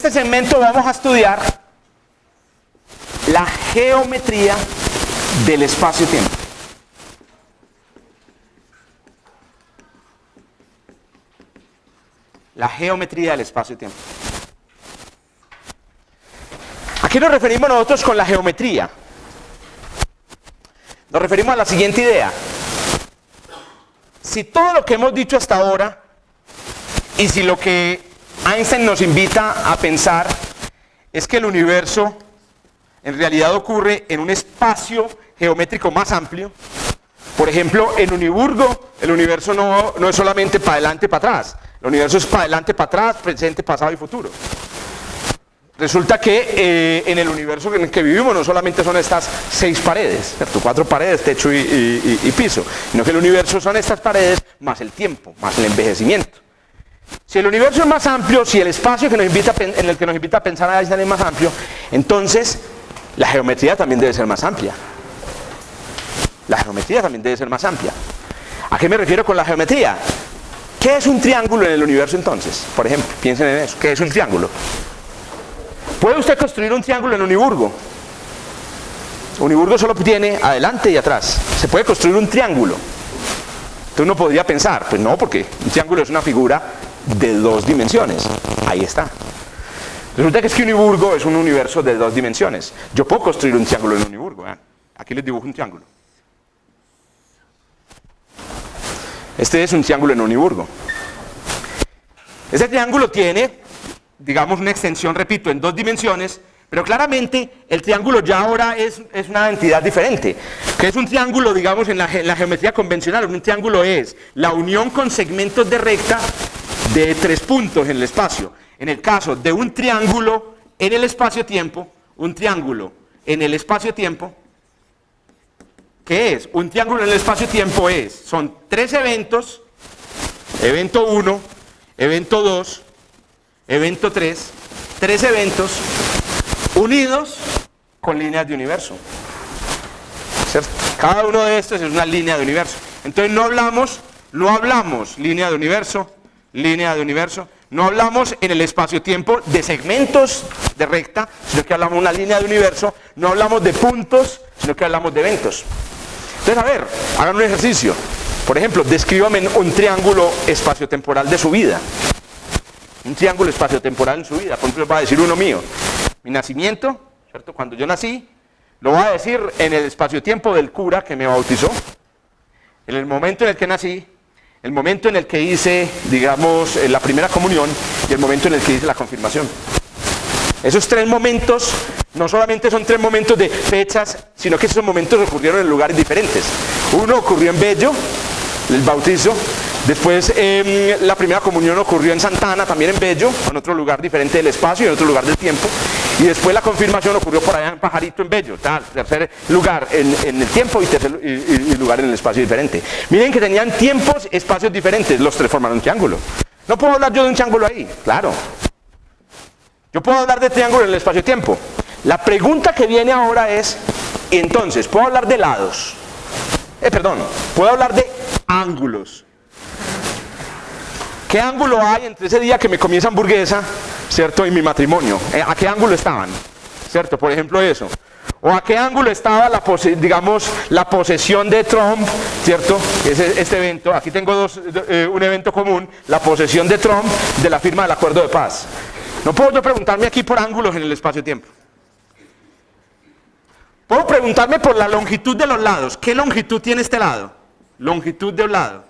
este segmento vamos a estudiar la geometría del espacio-tiempo. La geometría del espacio-tiempo. ¿A qué nos referimos nosotros con la geometría? Nos referimos a la siguiente idea. Si todo lo que hemos dicho hasta ahora, y si lo que Einstein nos invita a pensar es que el universo en realidad ocurre en un espacio geométrico más amplio, por ejemplo, en Uniburgo, el universo no es solamente para adelante y para atrás, el universo es para adelante, para atrás, presente, pasado y futuro. Resulta que en el universo en el que vivimos no solamente son estas 6 paredes, ¿cierto? 4 paredes, techo y piso, sino que el universo son estas paredes más el tiempo, más el envejecimiento. Si el universo es más amplio, si el espacio en el que nos invita a pensar a Einstein es más amplio, entonces la geometría también debe ser más amplia. La geometría también debe ser más amplia. ¿A qué me refiero con la geometría? ¿Qué es un triángulo en el universo entonces? Por ejemplo, piensen en eso. ¿Qué es un triángulo? ¿Puede usted construir un triángulo en Uniburgo? Uniburgo solo tiene adelante y atrás. ¿Se puede construir un triángulo? Entonces uno podría pensar, pues no, porque un triángulo es una figura de 2 dimensiones. Ahí está. Resulta que es que Uniburgo es un universo de 2 dimensiones. Yo puedo construir un triángulo en Uniburgo. Aquí les dibujo un triángulo. Este es un triángulo en Uniburgo. Ese triángulo tiene, digamos, una extensión, repito, en 2 dimensiones, pero claramente el triángulo ya ahora es una entidad diferente. ¿Qué es un triángulo, digamos, en la geometría convencional? Un triángulo es la unión con segmentos de recta de 3 puntos en el espacio. En el caso de un triángulo en el espacio-tiempo, un triángulo en el espacio-tiempo, ¿qué es? Un triángulo en el espacio-tiempo son 3 eventos, evento 1, evento 2, evento 3, 3 eventos unidos con líneas de universo. ¿Cierto? Cada uno de estos es una línea de universo. Entonces no hablamos línea de universo, no hablamos en el espacio-tiempo de segmentos de recta, sino que hablamos de una línea de universo, no hablamos de puntos, sino que hablamos de eventos. Entonces, a ver, hagan un ejercicio. Por ejemplo, descríbame un triángulo espaciotemporal de su vida. Un triángulo espaciotemporal en su vida. Por ejemplo, va a decir uno mío. Mi nacimiento, ¿cierto? Cuando yo nací, lo voy a decir en el espacio-tiempo del cura que me bautizó. En el momento en el que nací, el momento en el que hice, digamos, la primera comunión y el momento en el que hice la confirmación. Esos 3 momentos no solamente son 3 momentos de fechas, sino que esos momentos ocurrieron en lugares diferentes. Uno ocurrió en Bello, el bautizo. Después la primera comunión ocurrió en Santana, también en Bello, en otro lugar diferente del espacio y en otro lugar del tiempo. Y después la confirmación ocurrió por allá en Pajarito, en Bello. Tercer lugar en el tiempo y lugar en el espacio diferente. Miren que tenían tiempos, espacios diferentes. Los 3 formaron un triángulo. No puedo hablar yo de un triángulo ahí, claro. Yo puedo hablar de triángulo en el espacio-tiempo. La pregunta que viene ahora es, entonces, ¿puedo hablar de lados? ¿Puedo hablar de ángulos? ¿Qué ángulo hay entre ese día que me comí esa hamburguesa, ¿cierto? Y mi matrimonio? ¿A qué ángulo estaban? ¿Cierto? Por ejemplo eso. ¿O a qué ángulo estaba la posesión de Trump, ¿cierto? Este evento, aquí tengo un evento común, la posesión de Trump de la firma del acuerdo de paz. No puedo yo preguntarme aquí por ángulos en el espacio-tiempo. Puedo preguntarme por la longitud de los lados. ¿Qué longitud tiene este lado? Longitud de un lado.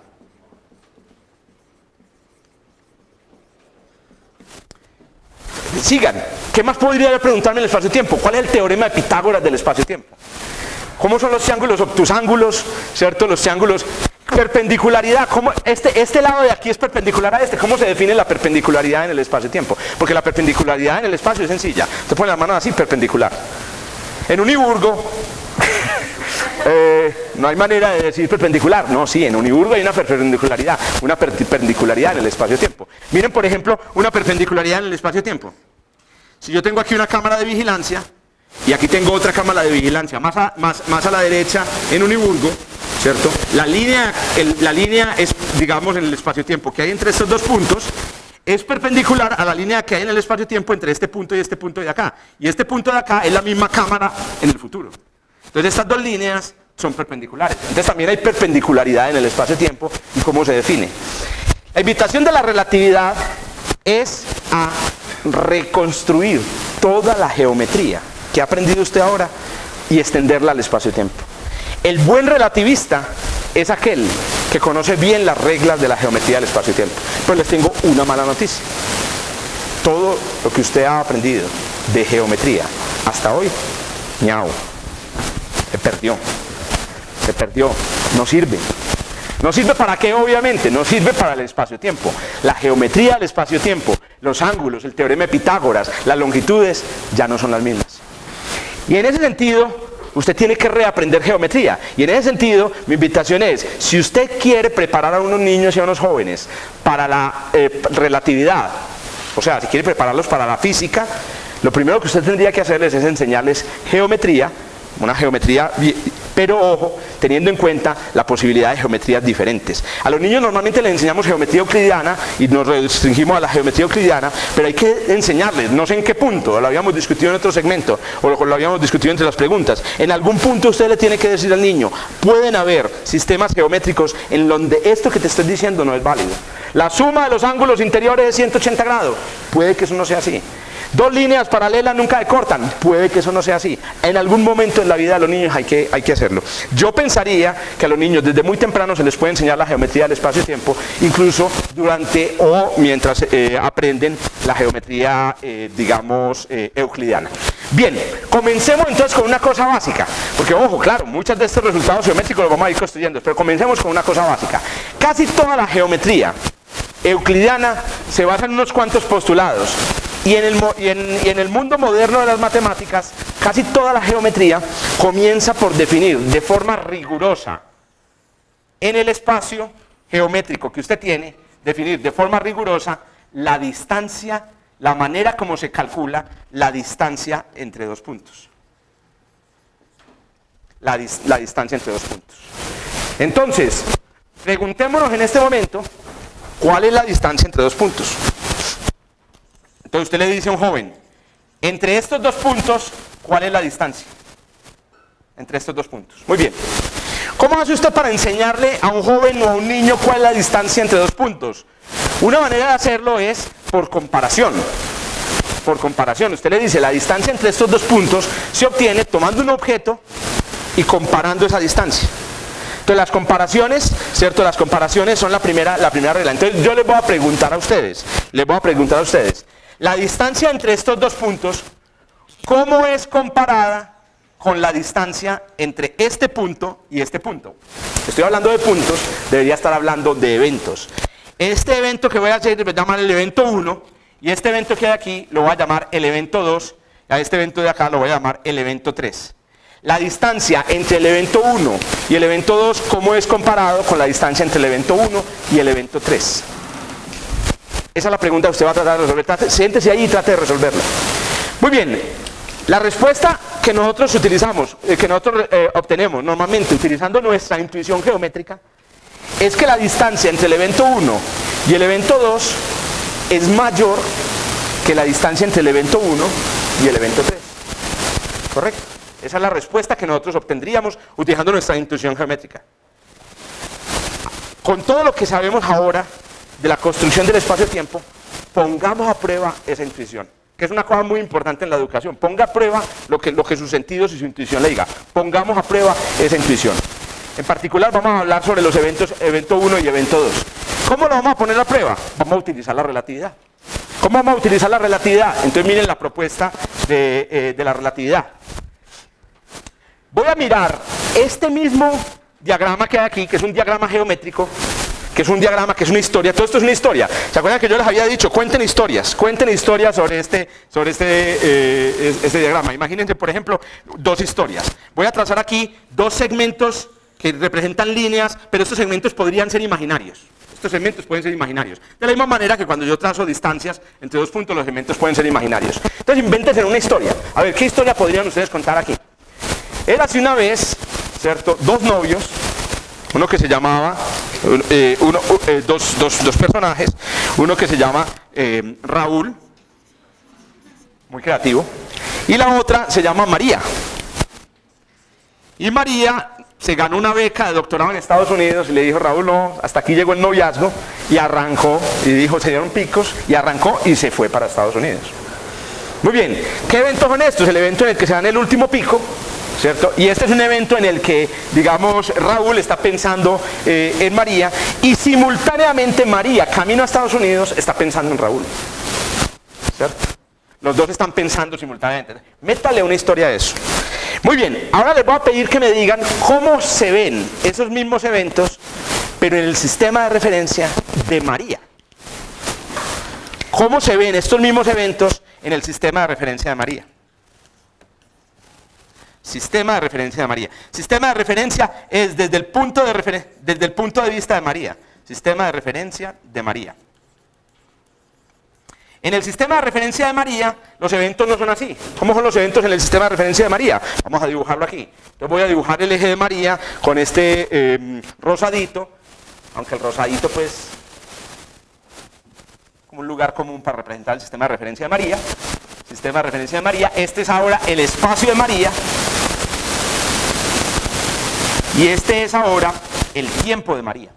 Sigan. ¿Qué más podría yo preguntarme en el espacio-tiempo? ¿Cuál es el teorema de Pitágoras del espacio-tiempo? ¿Cómo son los triángulos obtusángulos? ¿Cierto? Los triángulos. Perpendicularidad, ¿cómo este lado de aquí es perpendicular a este? ¿Cómo se define la perpendicularidad en el espacio-tiempo? Porque la perpendicularidad en el espacio es sencilla. Usted pone la mano así, perpendicular. En Uniburgo, no hay manera de decir perpendicular. No, sí, en Uniburgo hay una perpendicularidad en el espacio-tiempo. Miren, por ejemplo, una perpendicularidad en el espacio-tiempo. Si yo tengo aquí una cámara de vigilancia y aquí tengo otra cámara de vigilancia, más a la derecha en Uniburgo, ¿cierto? La línea es, digamos, en el espacio-tiempo que hay entre estos 2 puntos, es perpendicular a la línea que hay en el espacio-tiempo entre este punto y este punto de acá. Y este punto de acá es la misma cámara en el futuro. Entonces estas dos líneas son perpendiculares. Entonces también hay perpendicularidad en el espacio-tiempo y cómo se define. La invitación de la relatividad es a reconstruir toda la geometría que ha aprendido usted ahora y extenderla al espacio-tiempo. El buen relativista es aquel que conoce bien las reglas de la geometría del espacio-tiempo. Pero les tengo una mala noticia. Todo lo que usted ha aprendido de geometría hasta hoy, ñao, se perdió, no sirve. ¿No sirve para qué? Obviamente, no sirve para el espacio-tiempo. La geometría del espacio-tiempo, los ángulos, el teorema de Pitágoras, las longitudes, ya no son las mismas. Y en ese sentido, usted tiene que reaprender geometría. Y en ese sentido, mi invitación es, si usted quiere preparar a unos niños y a unos jóvenes para la relatividad, o sea, si quiere prepararlos para la física, lo primero que usted tendría que hacerles es enseñarles geometría, una geometría, pero ojo, teniendo en cuenta la posibilidad de geometrías diferentes. A los niños normalmente les enseñamos geometría euclidiana y nos restringimos a la geometría euclidiana, pero hay que enseñarles, no sé en qué punto, lo habíamos discutido en otro segmento, o lo habíamos discutido entre las preguntas. En algún punto usted le tiene que decir al niño, pueden haber sistemas geométricos en donde esto que te estoy diciendo no es válido. La suma de los ángulos interiores es 180 grados, puede que eso no sea así. Dos líneas paralelas nunca se cortan, puede que eso no sea así. En algún momento en la vida de los niños hay que hacerlo. Yo pensaría que a los niños desde muy temprano se les puede enseñar la geometría del espacio-tiempo, incluso durante o mientras aprenden la geometría, euclidiana. Bien, comencemos entonces con una cosa básica, porque ojo, claro, muchos de estos resultados geométricos los vamos a ir construyendo, pero comencemos con una cosa básica. Casi toda la geometría euclidiana se basa en unos cuantos postulados. Y en el mundo moderno de las matemáticas, casi toda la geometría comienza por definir de forma rigurosa en el espacio geométrico que usted tiene, definir de forma rigurosa la distancia, la manera como se calcula la distancia entre dos puntos. La distancia entre dos puntos. Entonces, preguntémonos en este momento, ¿cuál es la distancia entre dos puntos? Entonces usted le dice a un joven, entre estos dos puntos, ¿cuál es la distancia? Entre estos dos puntos. Muy bien. ¿Cómo hace usted para enseñarle a un joven o a un niño cuál es la distancia entre dos puntos? Una manera de hacerlo es por comparación. Por comparación. Usted le dice, la distancia entre estos dos puntos se obtiene tomando un objeto y comparando esa distancia. Entonces las comparaciones, ¿cierto? Las comparaciones son la primera regla. Entonces yo les voy a preguntar a ustedes, la distancia entre estos dos puntos, ¿cómo es comparada con la distancia entre este punto y este punto? Estoy hablando de puntos, debería estar hablando de eventos. Este evento que voy a hacer, voy a llamar el evento 1, y este evento que hay aquí lo voy a llamar el evento 2, y a este evento de acá lo voy a llamar el evento 3. La distancia entre el evento 1 y el evento 2, ¿cómo es comparado con la distancia entre el evento 1 y el evento 3? Esa es la pregunta que usted va a tratar de resolver. Siéntese ahí y trate de resolverla. Muy bien, la respuesta que nosotros utilizamos, obtenemos normalmente utilizando nuestra intuición geométrica, es que la distancia entre el evento 1 y el evento 2 es mayor que la distancia entre el evento 1 y el evento 3. ¿Correcto? Esa es la respuesta que nosotros obtendríamos utilizando nuestra intuición geométrica. Con todo lo que sabemos ahora de la construcción del espacio-tiempo, pongamos a prueba esa intuición, que es una cosa muy importante en la educación. Ponga a prueba lo que sus sentidos y su intuición le diga. Pongamos a prueba esa intuición. En particular vamos a hablar sobre los eventos, evento 1 y evento 2. ¿Cómo lo vamos a poner a prueba? Vamos a utilizar la relatividad. ¿Cómo vamos a utilizar la relatividad? Entonces miren la propuesta de la relatividad. Voy a mirar este mismo diagrama que hay aquí, que es un diagrama geométrico, que es un diagrama, que es una historia. Todo esto es una historia. ¿Se acuerdan que yo les había dicho, cuenten historias sobre este diagrama? Imagínense, por ejemplo, dos historias. Voy a trazar aquí dos segmentos que representan líneas, pero estos segmentos podrían ser imaginarios. Estos segmentos pueden ser imaginarios. De la misma manera que cuando yo trazo distancias entre dos puntos, los segmentos pueden ser imaginarios. Entonces invéntense una historia. A ver, ¿qué historia podrían ustedes contar aquí? Érase una vez, ¿cierto?, dos novios uno que se llamaba, dos personajes, uno que se llama Raúl, muy creativo, y la otra se llama María. Y María se ganó una beca de doctorado en Estados Unidos y le dijo, Raúl, no, hasta aquí llegó el noviazgo, y arrancó, y dijo, se dieron picos, y arrancó y se fue para Estados Unidos. Muy bien, ¿qué eventos son estos? El evento en el que se dan el último pico, ¿cierto? Y este es un evento en el que, digamos, Raúl está pensando en María, y simultáneamente María, camino a Estados Unidos, está pensando en Raúl, ¿cierto? Los dos están pensando simultáneamente. Métale una historia a eso. Muy bien, ahora les voy a pedir que me digan cómo se ven esos mismos eventos, pero en el sistema de referencia de María. ¿Cómo se ven estos mismos eventos en el sistema de referencia de María? Sistema de referencia de María. Sistema de referencia es desde el punto de vista de María. Sistema de referencia de María. En el sistema de referencia de María, los eventos no son así. ¿Cómo son los eventos en el sistema de referencia de María? Vamos a dibujarlo aquí. Yo voy a dibujar el eje de María con este rosadito, aunque el rosadito pues como un lugar común para representar el sistema de referencia de María. Sistema de referencia de María. Este es ahora el espacio de María. Y este es ahora el tiempo de María.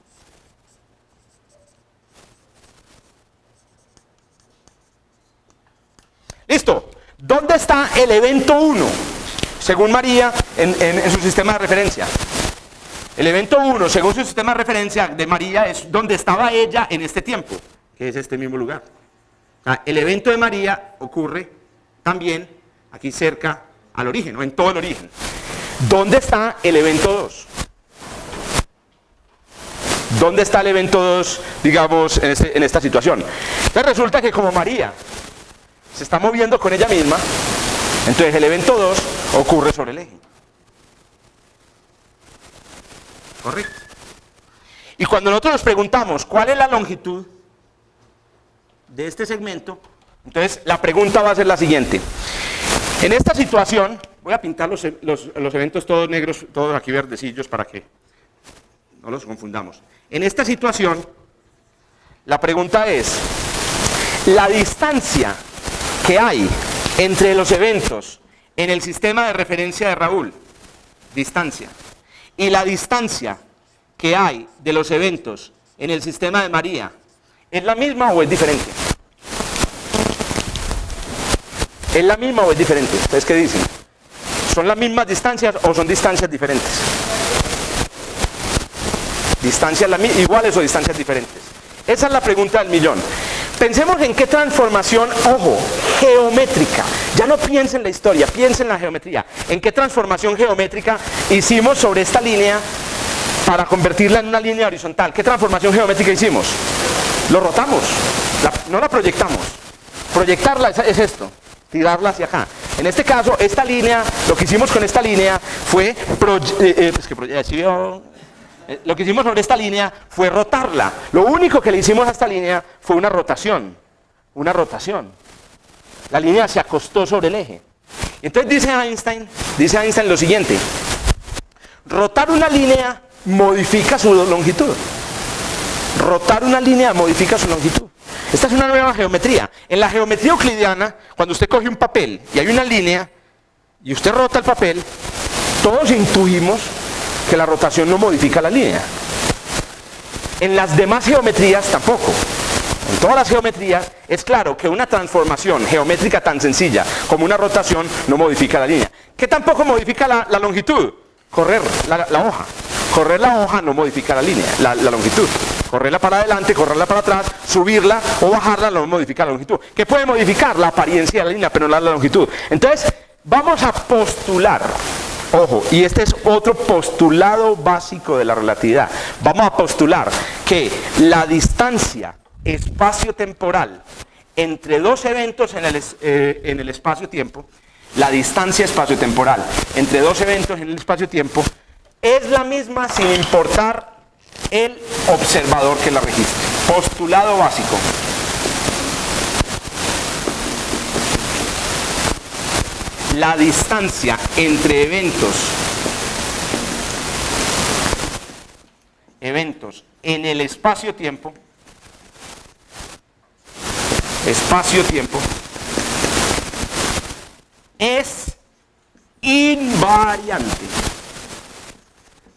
Listo. ¿Dónde está el evento 1? Según María, en su sistema de referencia. El evento 1, según su sistema de referencia de María, es donde estaba ella en este tiempo, que es este mismo lugar. El evento de María ocurre también aquí cerca al origen, o en todo el origen. ¿Dónde está el evento 2? ¿Dónde está el evento 2, digamos, en esta situación? Entonces resulta que como María se está moviendo con ella misma, entonces el evento 2 ocurre sobre el eje. Correcto. Y cuando nosotros nos preguntamos cuál es la longitud de este segmento, entonces la pregunta va a ser la siguiente. En esta situación, voy a pintar los eventos todos negros, todos aquí verdecillos para que no los confundamos. En esta situación, la pregunta es, la distancia que hay entre los eventos en el sistema de referencia de Raúl, distancia, y la distancia que hay de los eventos en el sistema de María, ¿es la misma o es diferente? ¿Es la misma o es diferente? ¿Ustedes qué dicen? ¿Son las mismas distancias o son distancias diferentes? ¿Distancias iguales o distancias diferentes? Esa es la pregunta del millón. Pensemos en qué transformación, ojo, geométrica. Ya no piensen en la historia, piensen en la geometría. ¿En qué transformación geométrica hicimos sobre esta línea para convertirla en una línea horizontal? ¿Qué transformación geométrica hicimos? Lo rotamos, no la proyectamos. Proyectarla es esto, tirarla hacia acá. En este caso, esta línea, lo que hicimos con esta línea fue lo que hicimos sobre esta línea fue rotarla. Lo único que le hicimos a esta línea fue una rotación. Una rotación. La línea se acostó sobre el eje. Entonces dice Einstein lo siguiente. Rotar una línea modifica su longitud. Rotar una línea modifica su longitud. Esta es una nueva geometría. En la geometría euclidiana, cuando usted coge un papel y hay una línea y usted rota el papel, todos intuimos que la rotación no modifica la línea. En las demás geometrías tampoco. En todas las geometrías es claro que una transformación geométrica tan sencilla como una rotación no modifica la línea. ¿Qué tampoco modifica la longitud? Correr la hoja. Correr la hoja no modifica la línea, la longitud. Correrla para adelante, correrla para atrás, subirla o bajarla no modifica la longitud. ¿Qué puede modificar? La apariencia de la línea, pero no la longitud. Entonces, vamos a postular. Ojo, y este es otro postulado básico de la relatividad. Vamos a postular que la distancia espacio-temporal entre dos eventos en el espacio-tiempo, la distancia espacio-temporal entre dos eventos en el espacio-tiempo es la misma sin importar el observador que la registre. Postulado básico. La distancia entre eventos eventos en el espacio-tiempo, es invariante.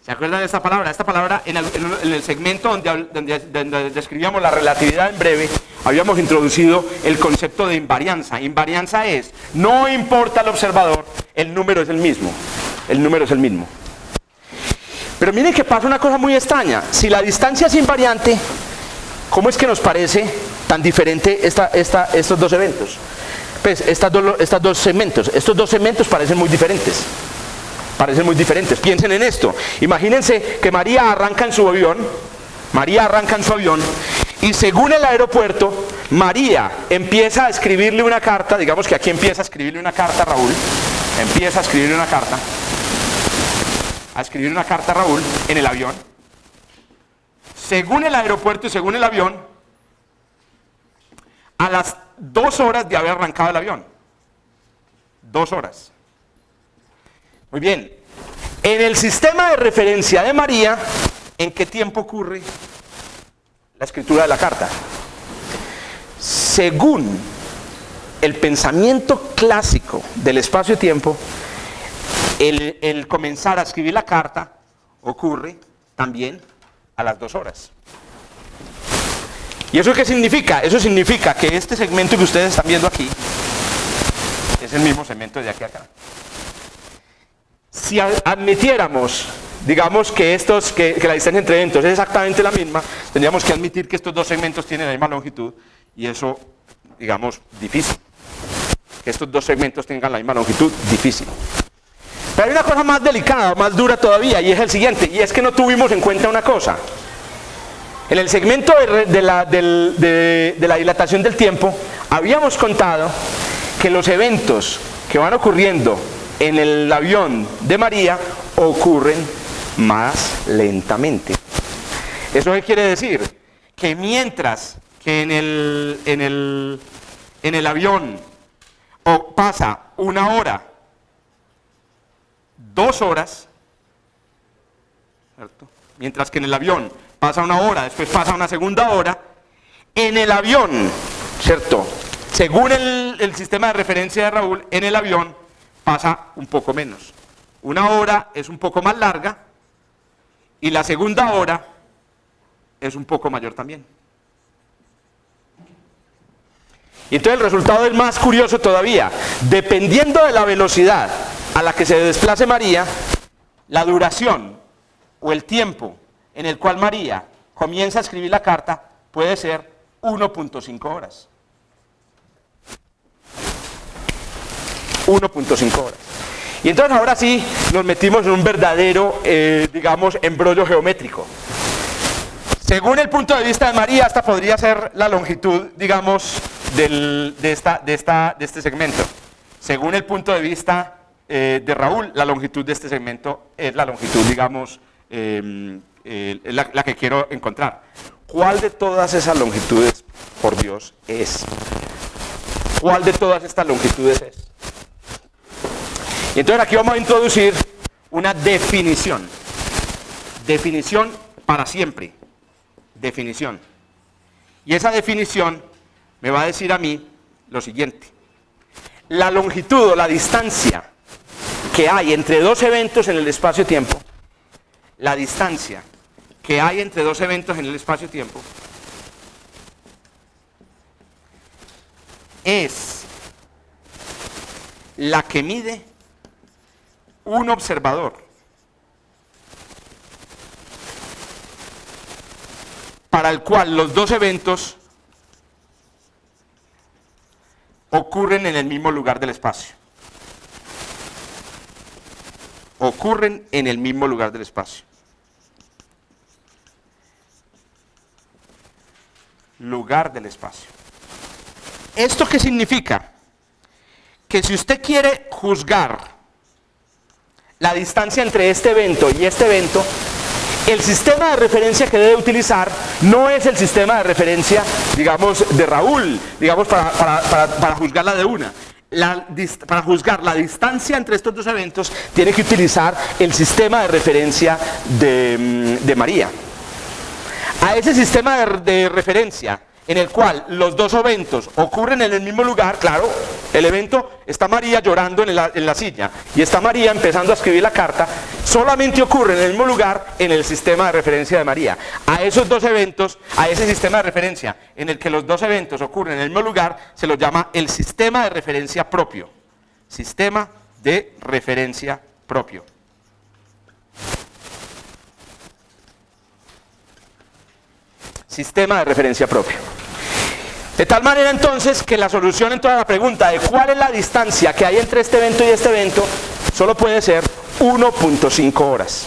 ¿Se acuerdan de esta palabra? Esta palabra en el segmento donde describíamos la relatividad en breve, habíamos introducido el concepto de invarianza. Invarianza es, no importa el observador, el número es el mismo. El número es el mismo. Pero miren que pasa una cosa muy extraña. Si la distancia es invariante, ¿cómo es que nos parece tan diferente estos dos eventos? Pues estos dos segmentos parecen muy diferentes. Piensen en esto. Imagínense que María arranca en su avión y según el aeropuerto, María empieza a escribirle una carta, digamos que aquí empieza a escribirle una carta a Raúl, a Raúl en el avión. Según el aeropuerto y según el avión, a las 2 horas de haber arrancado el avión. 2 horas. Muy bien. En el sistema de referencia de María, ¿en qué tiempo ocurre la escritura de la carta? Según el pensamiento clásico del espacio-tiempo, el comenzar a escribir la carta ocurre también a las 2 horas. ¿Y eso qué significa? Eso significa que este segmento que ustedes están viendo aquí es el mismo segmento de aquí a acá. Si admitiéramos, digamos que la distancia entre eventos es exactamente la misma, tendríamos que admitir que estos dos segmentos tienen la misma longitud, y eso, digamos, difícil. Que estos dos segmentos tengan la misma longitud, difícil. Pero hay una cosa más delicada, más dura todavía, y es el siguiente, y es que no tuvimos en cuenta una cosa. En el segmento de la dilatación del tiempo, habíamos contado que los eventos que van ocurriendo en el avión de María ocurren más lentamente. ¿Eso qué quiere decir? Que mientras que en el avión pasa 1 hora, 2 horas, ¿cierto? Mientras que en el avión pasa 1 hora, después pasa una segunda hora, en el avión, ¿cierto? Según el sistema de referencia de Raúl, en el avión pasa un poco menos. 1 hora es un poco más larga y la segunda hora es un poco mayor también. Y entonces el resultado es más curioso todavía. Dependiendo de la velocidad a la que se desplace María, la duración o el tiempo en el cual María comienza a escribir la carta puede ser 1.5 horas. 1.5 horas. Y entonces ahora sí nos metimos en un verdadero, digamos, embrollo geométrico. Según el punto de vista de María, esta podría ser la longitud, digamos, de este segmento. Según el punto de vista de Raúl, la longitud de este segmento es la longitud, digamos, la que quiero encontrar. ¿Cuál de todas esas longitudes, por Dios, es? ¿Cuál de todas estas longitudes es? Y entonces aquí vamos a introducir una definición. Definición para siempre. Definición. Y esa definición me va a decir a mí lo siguiente. La longitud o la distancia que hay entre dos eventos en el espacio-tiempo, la distancia que hay entre dos eventos en el espacio-tiempo es la que mide un observador para el cual los dos eventos ocurren en el mismo lugar del espacio. Ocurren en el mismo lugar del espacio. Lugar del espacio. ¿Esto qué significa? Que si usted quiere juzgar la distancia entre este evento y este evento, el sistema de referencia que debe utilizar no es el sistema de referencia, digamos, de Raúl, digamos, para juzgarla de una. Para juzgar la distancia entre estos dos eventos, tiene que utilizar el sistema de referencia de María. A ese sistema de referencia en el cual los dos eventos ocurren en el mismo lugar, claro, el evento está María llorando en la silla y está María empezando a escribir la carta, solamente ocurre en el mismo lugar en el sistema de referencia de María. A esos dos eventos, a ese sistema de referencia en el que los dos eventos ocurren en el mismo lugar, se lo llama el sistema de referencia propio. Sistema de referencia propio. Sistema de referencia propio. De tal manera entonces que la solución en toda la pregunta de cuál es la distancia que hay entre este evento y este evento solo puede ser 1.5 horas.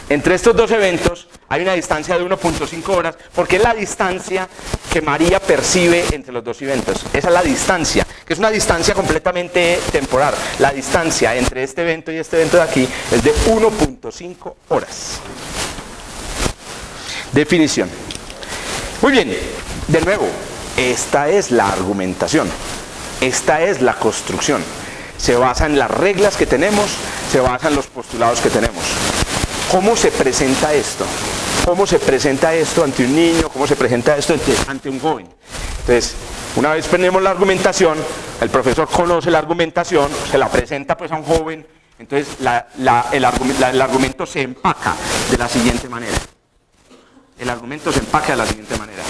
Entre estos dos eventos hay una distancia de 1.5 horas porque es la distancia que María percibe entre los dos eventos. Esa es la distancia, que es una distancia completamente temporal. La distancia entre este evento y este evento de aquí es de 1.5 horas. Definición. Muy bien, de nuevo, esta es la argumentación, esta es la construcción. Se basa en las reglas que tenemos, se basa en los postulados que tenemos. ¿Cómo se presenta esto? ¿Cómo se presenta esto ante un niño? ¿Cómo se presenta esto ante un joven? Entonces, una vez tenemos la argumentación, el profesor conoce la argumentación, se la presenta pues a un joven, entonces el argumento se empaca de la siguiente manera. El argumento se empaca de la siguiente manera.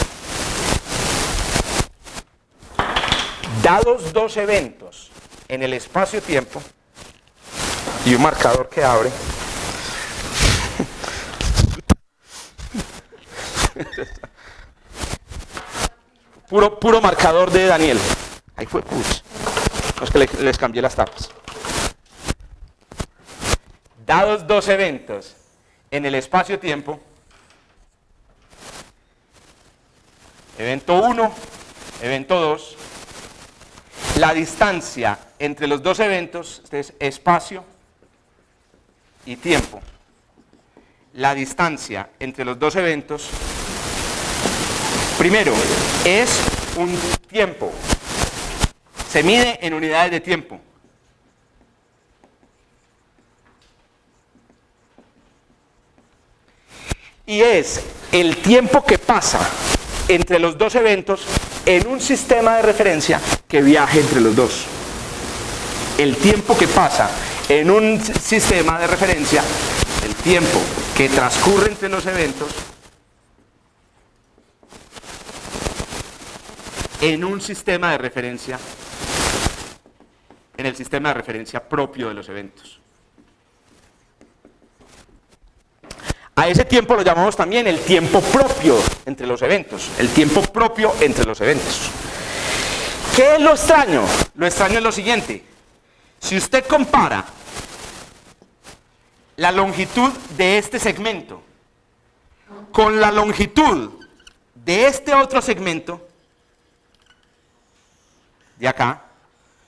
Dados dos eventos en el espacio-tiempo y un marcador que abre, puro marcador de Daniel. Ahí fue, no es que les cambié las tapas. Dados dos eventos en el espacio-tiempo, evento 1, evento 2, la distancia entre los dos eventos, este es espacio y tiempo. La distancia entre los dos eventos, primero, es un tiempo. Se mide en unidades de tiempo. Y es el tiempo que pasa entre los dos eventos en un sistema de referencia que viaje entre los dos. El tiempo que pasa en un sistema de referencia, el tiempo que transcurre entre los eventos en un sistema de referencia, en el sistema de referencia propio de los eventos. A ese tiempo lo llamamos también el tiempo propio entre los eventos, el tiempo propio entre los eventos. ¿Qué es lo extraño? Lo extraño es lo siguiente. Si usted compara la longitud de este segmento con la longitud de este otro segmento de acá,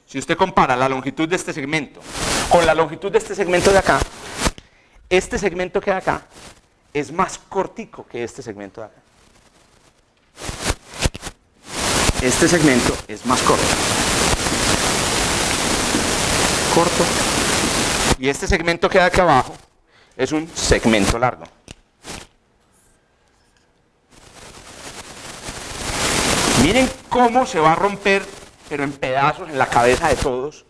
si usted compara la longitud de este segmento con la longitud de este segmento de acá, este segmento que hay acá es más cortico que este segmento de acá. Este segmento es más corto. Y este segmento que hay aquí abajo es un segmento largo. Miren cómo se va a romper, pero en pedazos en la cabeza de todos,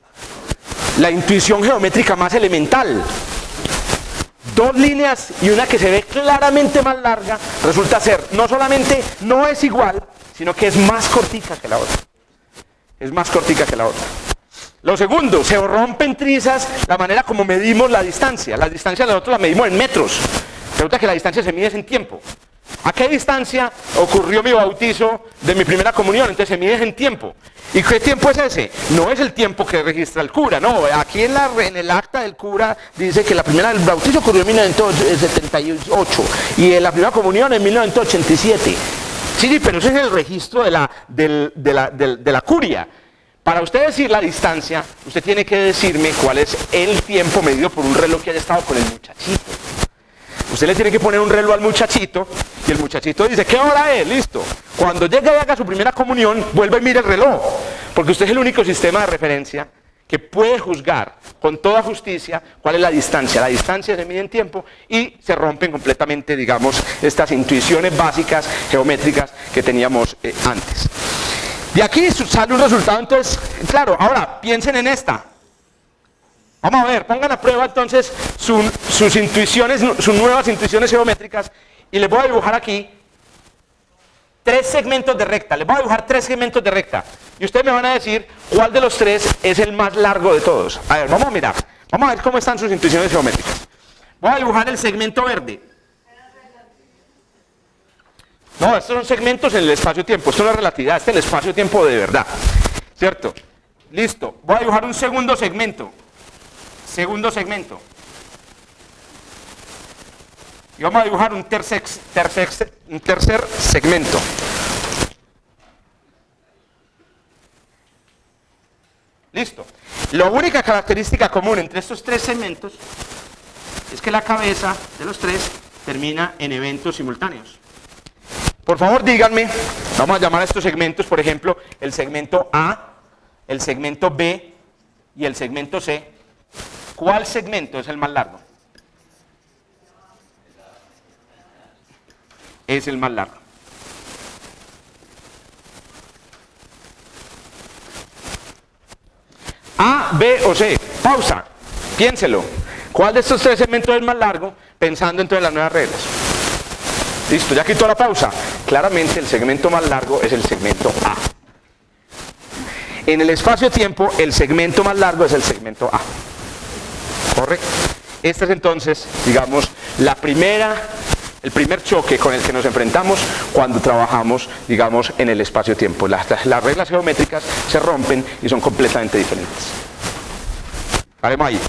la intuición geométrica más elemental. Dos líneas y una que se ve claramente más larga, resulta ser, no solamente no es igual, sino que es más cortica que la otra. Es más cortica que la otra. Lo segundo, se rompe en trizas la manera como medimos la distancia. La distancia nosotros la medimos en metros. Resulta que la distancia se mide en tiempo. ¿A qué distancia ocurrió mi bautizo de mi primera comunión? Entonces se mide en tiempo. ¿Y qué tiempo es ese? No es el tiempo que registra el cura, no. Aquí en el acta del cura dice que la primera del bautizo ocurrió en 1978 y la primera comunión en 1987. Sí, pero ese es el registro de la curia. Para usted decir la distancia, usted tiene que decirme cuál es el tiempo medido por un reloj que haya estado con el muchachito. Usted le tiene que poner un reloj al muchachito y el muchachito dice, ¿qué hora es? Listo. Cuando llegue y haga su primera comunión, vuelva y mire el reloj. Porque usted es el único sistema de referencia que puede juzgar con toda justicia cuál es la distancia. La distancia se mide en tiempo y se rompen completamente, digamos, estas intuiciones básicas geométricas que teníamos antes. De aquí sale un resultado, entonces, claro, ahora piensen en esta. Vamos a ver, pongan a prueba entonces sus intuiciones, sus nuevas intuiciones geométricas, y les voy a dibujar aquí 3 segmentos de recta. Les voy a dibujar 3 segmentos de recta. Y ustedes me van a decir cuál de los 3 es el más largo de todos. A ver, vamos a mirar. Vamos a ver cómo están sus intuiciones geométricas. Voy a dibujar el segmento verde. No, estos son segmentos en el espacio-tiempo. Esto no es relatividad, este es el espacio-tiempo de verdad. ¿Cierto? Listo. Voy a dibujar un segundo segmento. Segundo segmento. Y vamos a dibujar un tercer segmento. Listo. La única característica común entre estos 3 segmentos es que la cabeza de los 3 termina en eventos simultáneos. Por favor, díganme, vamos a llamar a estos segmentos, por ejemplo, el segmento A, el segmento B y el segmento C. ¿Cuál segmento es el más largo? Es el más largo. A, B o C. Pausa. Piénselo. ¿Cuál de estos 3 segmentos es más largo? Pensando entonces en las nuevas reglas. Listo, ya quitó la pausa. Claramente el segmento más largo es el segmento A. En el espacio-tiempo, el segmento más largo es el segmento A. ¿Correcto? Este es entonces, digamos, el primer choque con el que nos enfrentamos cuando trabajamos, digamos, en el espacio-tiempo. Las reglas geométricas se rompen y son completamente diferentes. Haremos ahí.